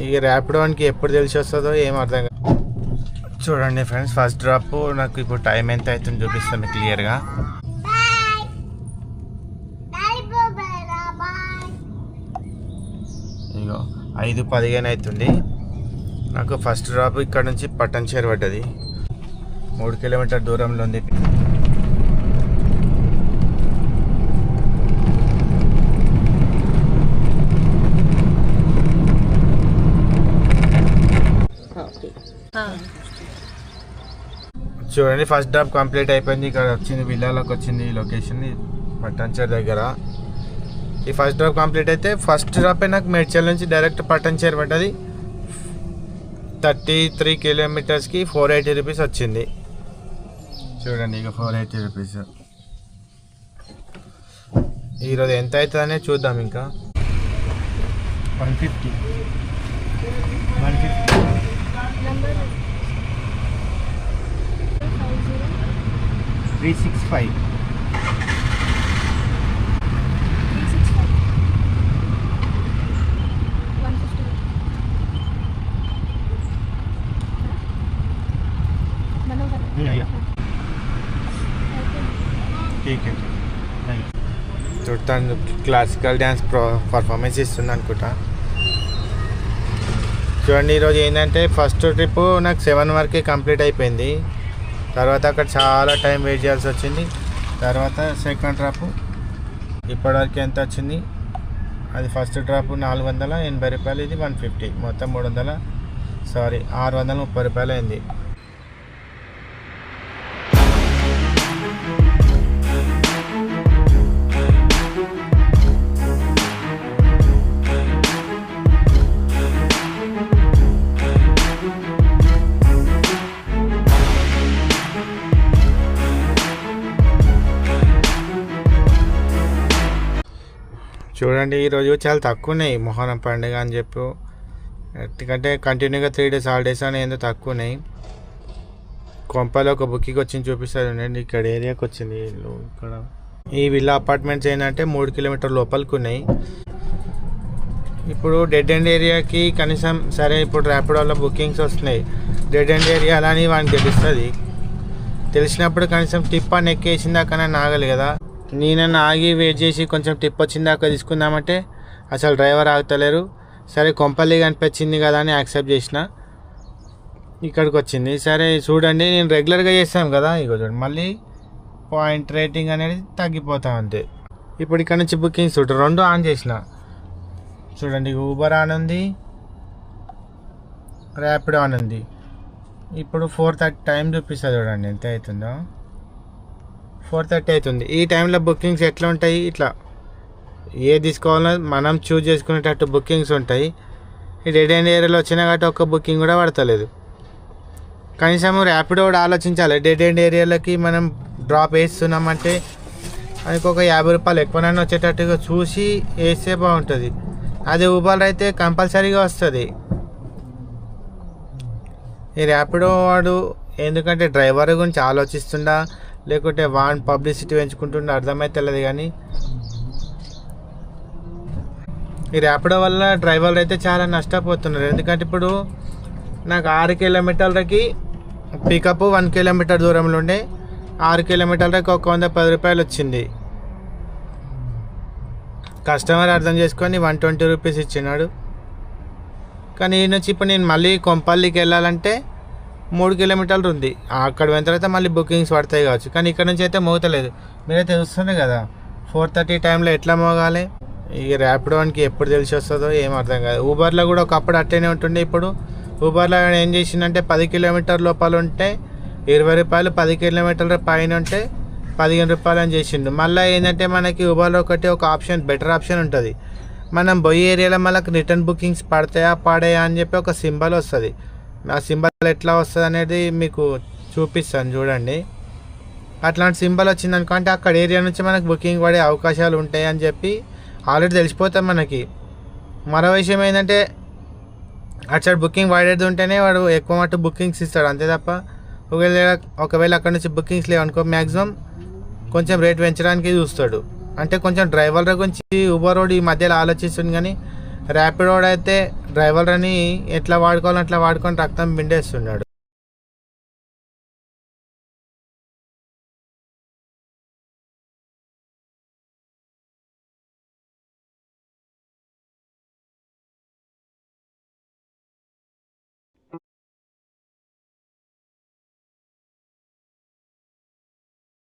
ఇక ర్యాపిడోకి ఎప్పుడు తెలిసి వస్తుందో ఏం అర్థం కాదు. చూడండి ఫ్రెండ్స్, ఫస్ట్ డ్రాప్ నాకు ఇప్పుడు టైం ఎంత అవుతుంది చూపిస్తాను క్లియర్గా. ఇగో 5:15 అవుతుంది. నాకు ఫస్ట్ డ్రాప్ ఇక్కడ నుంచి పట్టణచేరు పడ్డది. 3 కిలోమీటర్ దూరంలో ఉంది. చూడండి, ఫస్ట్ డ్రాప్ కంప్లీట్ అయిపోయింది. ఇక్కడ వచ్చింది, విల్లాలోకి వచ్చింది లొకేషన్ పట్టణచేరు దగ్గర. ఈ ఫస్ట్ డ్రాప్ కంప్లీట్ అయితే ఫస్ట్ డ్రాప్ నాకు మేడ్చల్ నుంచి డైరెక్ట్ పట్టణచేరు పడ్డది. 33 కిలోమీటర్స్కి 480 రూపీస్ వచ్చింది. చూడండి, ఇక 480 రూపీస్. ఈరోజు ఎంత అవుతుందనే చూద్దాం. ఇంకా 150 365 చూడతాను. క్లాసికల్ డ్యాన్స్ పర్ఫార్మెన్స్ ఇస్తుంది అనుకుంటా. చూడండి, ఈరోజు ఏంటంటే ఫస్ట్ ట్రిప్ నాకు 7 వరకే కంప్లీట్ అయిపోయింది. తర్వాత అక్కడ చాలా టైం వెయిట్ చేయాల్సి వచ్చింది. తర్వాత సెకండ్ డ్రాప్ ఇప్పటివరకు ఎంత వచ్చింది, అది ఫస్ట్ డ్రాప్ 480 రూపాయలు, ఇది 150, మొత్తం 630 రూపాయలు అయింది. చూడండి, ఈరోజు చాలా తక్కువ ఉన్నాయి మొహరం పండుగ అని చెప్పు. ఎందుకంటే కంటిన్యూగా 3 డేస్ హాలిడేస్ అని ఏందో తక్కువ ఉన్నాయి. కొంపలో ఒక బుక్కింగ్ వచ్చింది, చూపిస్తుంది ఉండండి. ఇక్కడ ఏరియాకి వచ్చింది. ఇక్కడ ఈ విల్లా అపార్ట్మెంట్స్ ఏంటంటే 3 కిలోమీటర్ లోపలికి ఉన్నాయి. ఇప్పుడు డెడ్ ఎండ్ ఏరియాకి కనీసం సరే, ఇప్పుడు ర్యాపిడోలో బుకింగ్స్ వస్తున్నాయి. డెడ్ ఎండ్ ఏరియా అలా అని వానికి తెలుస్తుంది. తెలిసినప్పుడు కనీసం టిప్ అని ఎక్కేసిందాకనే ఆగాలి కదా. నేనన్నా ఆగి వెయిట్ చేసి కొంచెం టిప్ వచ్చిందాక తీసుకుందామంటే అసలు డ్రైవర్ ఆగుతలేరు. సరే, కొంపల్లి కనిపించింది కదా అని యాక్సెప్ట్ చేసిన. ఇక్కడికి వచ్చింది. సరే చూడండి, నేను రెగ్యులర్గా చేస్తాను కదా. ఇగో చూడండి, మళ్ళీ పాయింట్ రేటింగ్ అనేది తగ్గిపోతా అంతే. ఇప్పుడు ఇక్కడ నుంచి బుకింగ్స్ 2 ఆన్ చేసిన. చూడండి, ఊబర్ ఆన్ ఉంది, ర్యాపిడో ఆన్ ఉంది. ఇప్పుడు 4:30 టైం చూపిస్తుంది. చూడండి ఎంత అవుతుందో, 4:30 అవుతుంది. ఈ టైంలో బుకింగ్స్ ఎట్లా ఉంటాయి, ఇట్లా ఏ తీసుకోవాలో మనం చూజ్ చేసుకునేటట్టు బుకింగ్స్ ఉంటాయి. ఈ డెడ్ ఎండ్ ఏరియాలో వచ్చినా కాబట్టి ఒక్క బుకింగ్ కూడా పడతలేదు. కనీసం ర్యాపిడో కూడా ఆలోచించాలి. డెడ్ ఎండ్ ఏరియాలకి మనం డ్రాప్ వేస్తున్నామంటే మనకు ఒక 50 రూపాయలు ఎక్కువనైనా వచ్చేటట్టుగా చూసి వేస్తే బాగుంటుంది. అదే ఊబర్ అయితే కంపల్సరీగా వస్తుంది. ఈ ర్యాపిడో వాడు ఎందుకంటే డ్రైవర్ గురించి ఆలోచిస్తుండా లేకుంటే వాన్ పబ్లిసిటీ పెంచుకుంటుండే అర్థమైతలేదు. కానీ ఈ ర్యాపిడో వల్ల డ్రైవర్లు అయితే చాలా నష్టపోతున్నారు. ఎందుకంటే ఇప్పుడు నాకు 6 కిలోమీటర్లకి పికప్ 1 కిలోమీటర్ దూరంలో ఉండే 6 కిలోమీటర్లకి 110 రూపాయలు వచ్చింది. కస్టమర్ అర్థం చేసుకొని 120 రూపీస్ ఇచ్చినాడు. కానీ ఈ నుంచి ఇప్పుడు నేను మళ్ళీ కొంపల్లికి వెళ్ళాలంటే 3 కిలోమీటర్లు ఉంది. అక్కడ పోయిన తర్వాత మళ్ళీ బుకింగ్స్ పడతాయి కావచ్చు. కానీ ఇక్కడ నుంచి అయితే మోగతలేదు. మీరైతే చూస్తుంది కదా 4:30 టైంలో ఎట్లా మోగాలి. ఇక ర్యాపిడోకి ఎప్పుడు తెలిసి వస్తుందో ఏం అర్థం కాదు. ఊబర్లో కూడా ఒకప్పుడు అట్టేనే ఉంటుండే. ఇప్పుడు ఊబర్లో ఏం చేసిందంటే 10 కిలోమీటర్ లోపల ఉంటే 20 రూపాయలు, 10 కిలోమీటర్ల పైన ఉంటే 15 రూపాయలు అని చేసిండు. మళ్ళీ ఏంటంటే మనకి ఊబర్లో ఒక ఆప్షన్, బెటర్ ఆప్షన్ ఉంటుంది. మనం పోయే ఏరియాలో మనకు రిటర్న్ బుకింగ్స్ పడతాయా పడాయా అని చెప్పి ఒక సింబల్ వస్తుంది. ఆ సింబల్ ఎట్లా వస్తుంది అనేది మీకు చూపిస్తాను చూడండి. అట్లాంటి సింబల్ వచ్చిందనుకో అంటే అక్కడ ఏరియా నుంచి మనకు బుకింగ్ పడే అవకాశాలు ఉంటాయి అని చెప్పి ఆల్రెడీ తెలిసిపోతాం మనకి. మరో విషయం ఏంటంటే అటు సైడ్ బుకింగ్ పడేది ఉంటేనే వాడు ఎక్కువ మట్టు బుకింగ్స్ ఇస్తాడు, అంతే తప్ప ఒకవేళ అక్కడ నుంచి బుకింగ్స్ లేవనుకో మ్యాక్సిమం కొంచెం రేట్ పెంచడానికి చూస్తాడు. అంటే కొంచెం డ్రైవర్ల గురించి ఊబర్ రోడ్ ఈ మధ్యలో ఆలోచిస్తుంది. కానీ ర్యాపిడోడ్ అయితే డ్రైవర్ అని ఎట్లా వాడుకోవాలో అట్లా వాడుకొని రక్తం పిండేస్తున్నాడు.